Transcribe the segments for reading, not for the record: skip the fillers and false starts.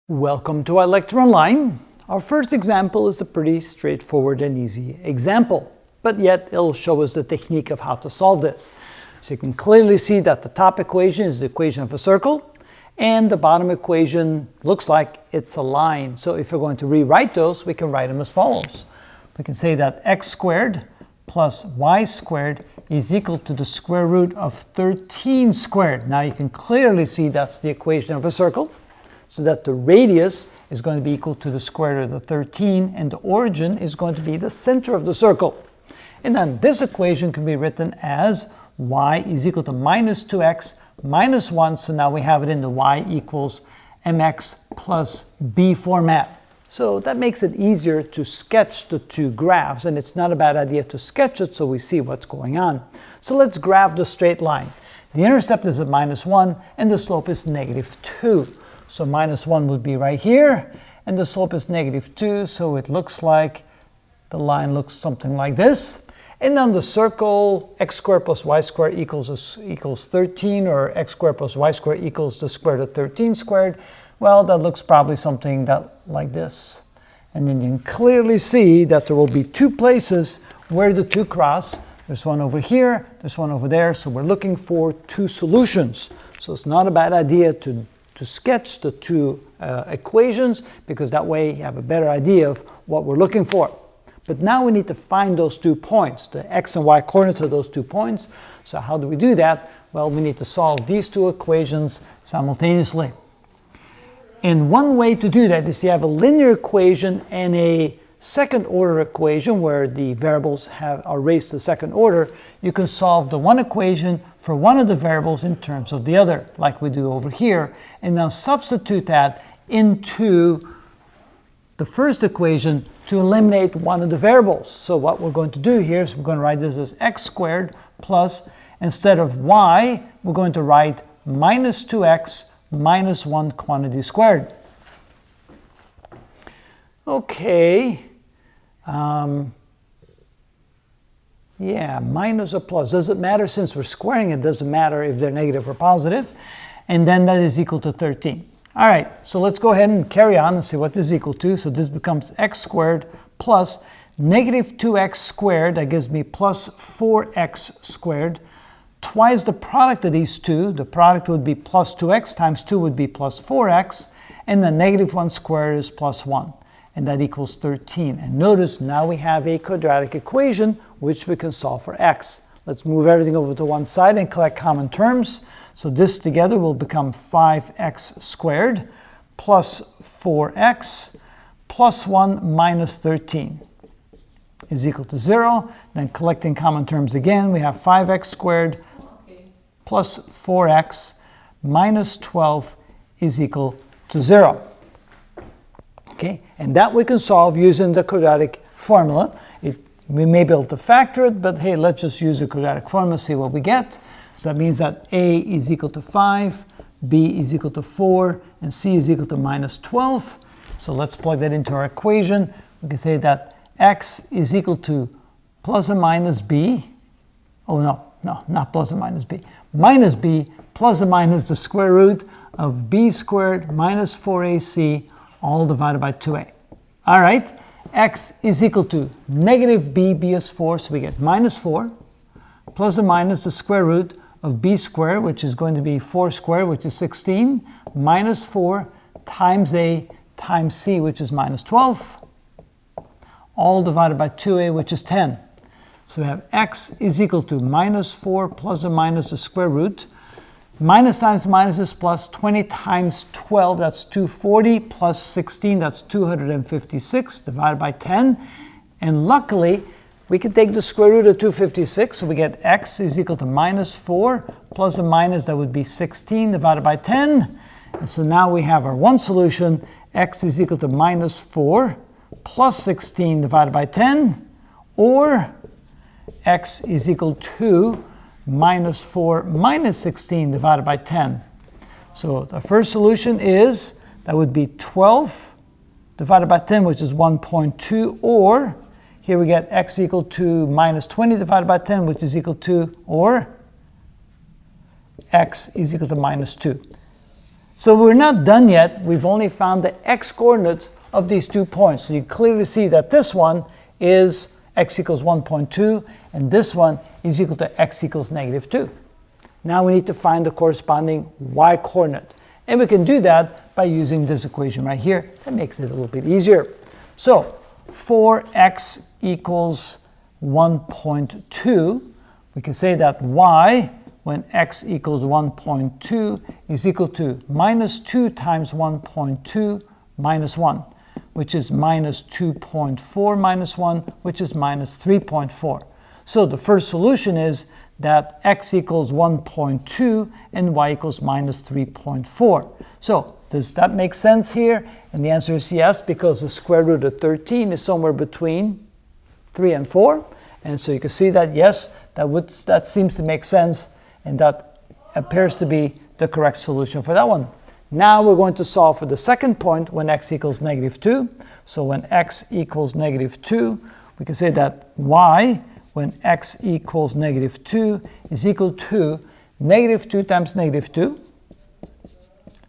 Welcome to Algebra Online. Our first example is a pretty straightforward and easy example, but yet it'll show us the technique of how to solve this. So you can clearly see that the top equation is the equation of a circle, and the bottom equation looks like it's a line. So if we're going to rewrite those, we can write them as follows. We can say that x squared plus y squared is equal to the square root of 13 squared. Now you can clearly see that's the equation of a circle, so that the radius is going to be equal to the square root of 13, and the origin is going to be the center of the circle. And then this equation can be written as y is equal to minus 2x minus 1, so now we have it in the y equals mx plus b format. So that makes it easier to sketch the two graphs, and it's not a bad idea to sketch it so we see what's going on. So let's graph the straight line. The intercept is at minus 1, and the slope is negative 2. So minus 1 would be right here, and the slope is negative 2, so it looks like the line looks something like this. And then the circle, x squared plus y squared equals 13, or x squared plus y squared equals the square root of 13 squared. Well, that looks probably something like this. And then you can clearly see that there will be two places where the two cross. There's one over here, there's one over there, so we're looking for two solutions. So it's not a bad idea to sketch the two equations, because that way you have a better idea of what we're looking for. But now we need to find those 2 points, the x and y coordinates of those 2 points. So how do we do that? Well, we need to solve these two equations simultaneously. And one way to do that is to have a linear equation and a second order equation where the variables are raised to second order. You can solve the one equation for one of the variables in terms of the other, like we do over here, and now substitute that into the first equation to eliminate one of the variables. So what we're going to do here is we're going to write this as x squared plus, instead of y, we're going to write minus 2x minus 1 quantity squared. Okay. Yeah, minus or plus. Doesn't matter, since we're squaring it, doesn't matter if they're negative or positive. And then that is equal to 13. All right, so let's go ahead and carry on and see what this is equal to. So this becomes x squared plus negative 2x squared. That gives me plus 4x squared. Twice the product of these two. The product would be plus 2x times 2 would be plus 4x. And the negative 1 squared is plus 1. And that equals 13. And notice now we have a quadratic equation which we can solve for x. Let's move everything over to one side and collect common terms. So this together will become 5x squared plus 4x plus 1 minus 13 is equal to 0. Then collecting common terms again, we have 5x squared plus 4x minus 12 is equal to 0. Okay, and that we can solve using the quadratic formula. We may be able to factor it, but hey, let's just use the quadratic formula, see what we get. So that means that a is equal to 5, b is equal to 4, and c is equal to minus 12. So let's plug that into our equation. We can say that x is equal to plus or minus b. Oh, no, not plus or minus b. Minus b plus or minus the square root of b squared minus 4ac all divided by 2a. All right, x is equal to negative b is 4, so we get minus 4, plus or minus the square root of b squared, which is going to be 4 squared, which is 16, minus 4 times a times c, which is minus 12, all divided by 2a, which is 10. So we have x is equal to minus 4 plus or minus the square root. Minus times minus is plus. 20 times 12, that's 240, plus 16, that's 256, divided by 10. And luckily, we can take the square root of 256, so we get x is equal to minus 4, plus or minus, that would be 16, divided by 10. And so now we have our one solution, x is equal to minus 4, plus 16, divided by 10, or x is equal to minus 4 minus 16 divided by 10. So the first solution is, that would be 12 divided by 10, which is 1.2, or here we get x equal to minus 20 divided by 10, which is equal to, or x is equal to minus 2. So we're not done yet. We've only found the x-coordinate of these 2 points. So you clearly see that this one is x equals 1.2, and this one is equal to x equals negative 2. Now we need to find the corresponding y-coordinate. And we can do that by using this equation right here. That makes it a little bit easier. So for x equals 1.2, we can say that y, when x equals 1.2, is equal to minus 2 times 1.2 minus 1, which is minus 2.4 minus 1, which is minus 3.4. So the first solution is that x equals 1.2 and y equals minus 3.4. So does that make sense here? And the answer is yes, because the square root of 13 is somewhere between 3 and 4. And so you can see that, yes, that seems to make sense, and that appears to be the correct solution for that one. Now we're going to solve for the second point when x equals negative 2. So when x equals negative 2, we can say that y, when x equals negative 2, is equal to negative 2 times negative 2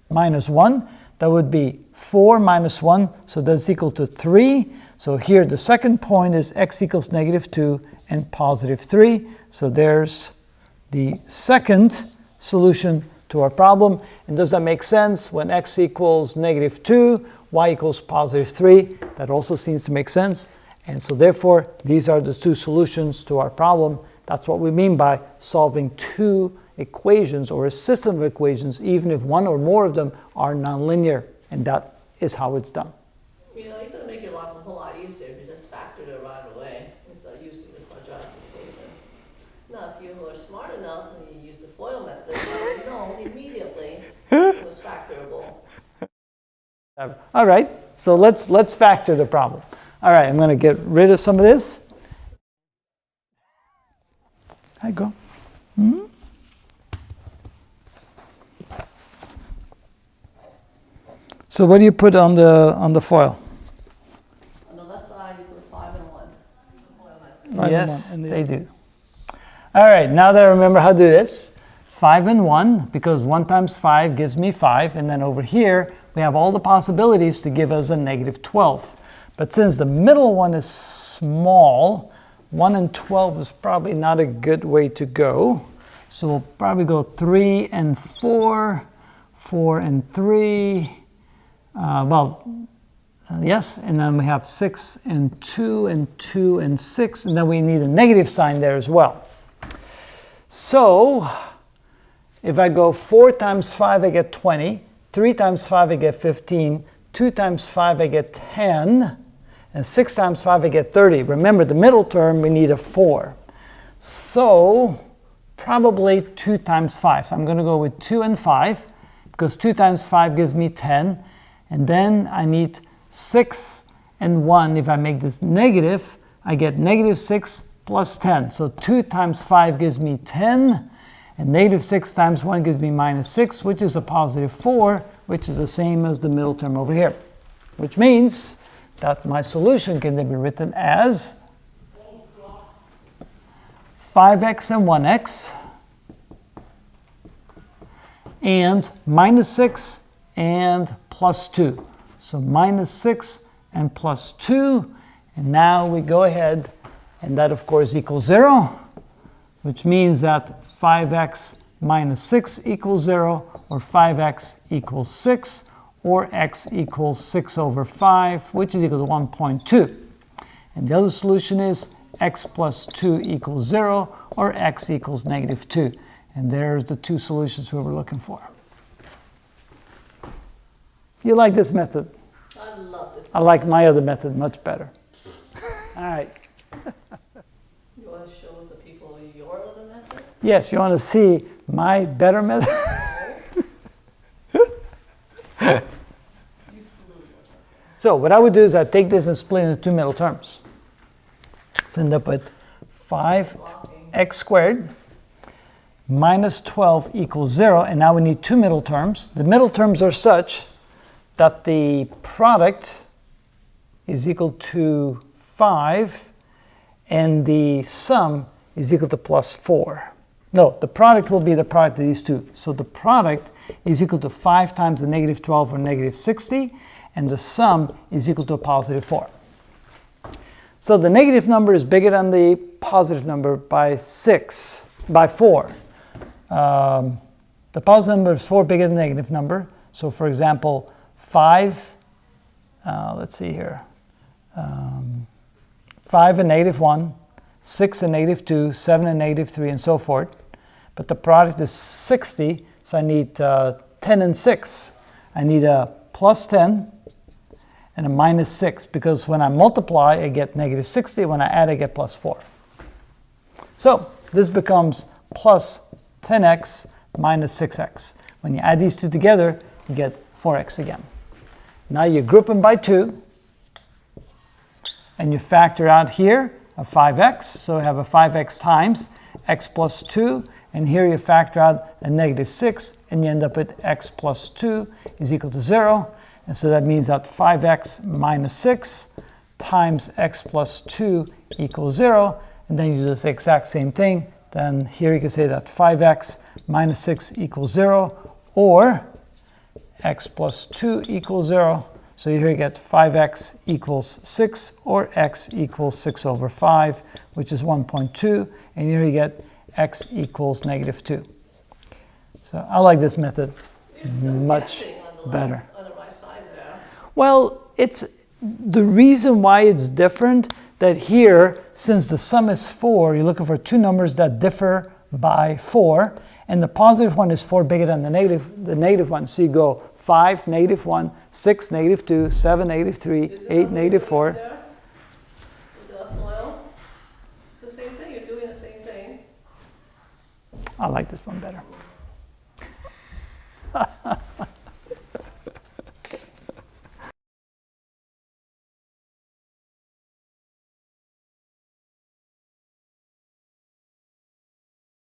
minus 1. That would be 4 minus 1, so that's equal to 3. So here the second point is x equals negative 2 and positive 3. So there's the second solution to our problem. And does that make sense? When x equals negative 2, y equals positive 3. That also seems to make sense. And so therefore, these are the two solutions to our problem. That's what we mean by solving two equations or a system of equations, even if one or more of them are nonlinear. And that is how it's done. You know, you're going to make your life a whole lot easier if you just factor it right away instead of using the quadratic equation. Now, if you are smart enough and you use the FOIL method, you know immediately it was factorable. All right, so let's factor the problem. All right, I'm going to get rid of some of this. I go. Mm-hmm. So what do you put on the foil? On the left side, you put 5 and 1. Yes, they do. All right, now that I remember how to do this, 5 and 1, because 1 times 5 gives me 5, and then over here we have all the possibilities to give us a negative 12. But since the middle one is small, 1 and 12 is probably not a good way to go. So we'll probably go 3 and 4, 4 and 3. Yes, and then we have 6 and 2 and 2 and 6, and then we need a negative sign there as well. So if I go 4 times 5, I get 20. 3 times 5, I get 15. 2 times 5, I get 10. And 6 times 5, I get 30. Remember, the middle term, we need a 4. So probably 2 times 5. So I'm going to go with 2 and 5, because 2 times 5 gives me 10. And then I need 6 and 1. If I make this negative, I get negative 6 plus 10. So 2 times 5 gives me 10. And negative 6 times 1 gives me minus 6, which is a positive 4, which is the same as the middle term over here. Which means that my solution can then be written as 5x and 1x and minus 6 and plus 2. So minus 6 and plus 2. And now we go ahead, and that of course equals 0, which means that 5x minus 6 equals 0, or 5x equals 6, or x equals 6 over 5, which is equal to 1.2. And the other solution is x plus 2 equals 0, or x equals negative 2. And there's the two solutions we were looking for. You like this method? I love this method. I like my other method much better. All right. You want to show the people your other method? Yes, you want to see my better method? So what I would do is I'd take this and split into two middle terms. So end up with 5x squared minus 12 equals 0. And now we need two middle terms. The middle terms are such that the product is equal to 5 and the sum is equal to plus 4. No, the product will be the product of these two. So the product is equal to 5 times the negative 12 or negative 60, and the sum is equal to a positive 4. So the negative number is bigger than the positive number by 4. The positive number is 4 bigger than the negative number. So for example, 5, let's see here, 5 and negative 1, 6 and negative 2, 7 and negative 3, and so forth. But the product is 60, so I need 10 and 6. I need a plus 10 and a minus 6, because when I multiply, I get negative 60. When I add, I get plus 4. So this becomes plus 10x minus 6x. When you add these two together, you get 4x again. Now you group them by 2, and you factor out here a 5x. So we have a 5x times x plus 2, and here you factor out a negative 6, and you end up with x plus 2 is equal to 0. And so that means that 5x minus 6 times x plus 2 equals 0. And then you do this exact same thing. Then here you can say that 5x minus 6 equals 0, or x plus 2 equals 0. So here you get 5x equals 6, or x equals 6 over 5, which is 1.2. And here you get x equals negative 2. So I like this method much better. On the right side there. Well, it's the reason why it's different, that here, since the sum is 4, you're looking for two numbers that differ by 4, and the positive one is 4 bigger than the negative one. So you go 5, negative 1, 6, negative 2, 7, negative 3, 8, negative 4. With the foil, the same thing. You're doing the same thing. I like this one better.